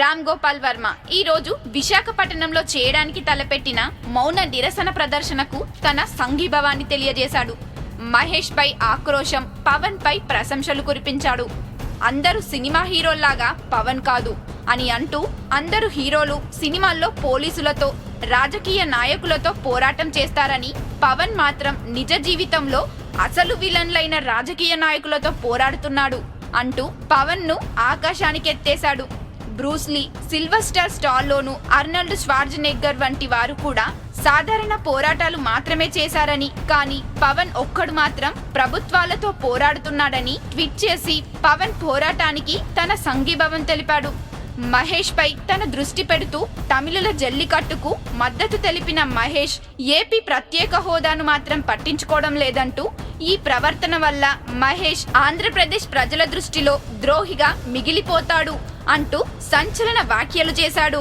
రామ్ గోపాల్ వర్మ ఈ రోజు విశాఖపట్నంలో చేయడానికి తలపెట్టిన మౌన నిరసన ప్రదర్శనకు తన సంఘీభావాన్ని తెలియజేశాడు. మహేష్ పై ఆక్రోశం, పవన్ పై ప్రశంసలు కురిపించాడు. అందరూ సినిమా హీరోల్లాగా పవన్ కాదు అని అంటూ, అందరూ హీరోలు సినిమాల్లో పోలీసులతో, రాజకీయ నాయకులతో పోరాటం చేస్తారని, పవన్ మాత్రం నిజ జీవితంలో అసలు విలన్లైన రాజకీయ నాయకులతో పోరాడుతున్నాడు అంటూ పవన్ ను ఆకాశానికెత్తేశాడు. బ్రూస్లీ, సిల్వస్టర్ స్టాల్లోను, అర్నాల్డ్ ష్వార్జ్నెగ్గర్ వంటి వారు కూడా సాధారణ పోరాటాలు మాత్రమే చేశారని, కానీ పవన్ ఒక్కడు మాత్రం ప్రభుత్వాలతో పోరాడుతున్నాడని ట్వీట్ చేసి పవన్ పోరాటానికి తన సంఘీభావం తెలిపాడు. మహేష్ పై తన దృష్టి పెడుతూ తమిళుల జల్లికట్టుకు మద్దతు తెలిపిన మహేష్, ఏపీ ప్రత్యేక హోదాను మాత్రం పట్టించుకోవడం లేదంటూ, ఈ ప్రవర్తన వల్ల మహేష్ ఆంధ్రప్రదేశ్ ప్రజల దృష్టిలో ద్రోహిగా మిగిలిపోతాడు అంటూ సంచలన వ్యాఖ్యలు చేశాడు.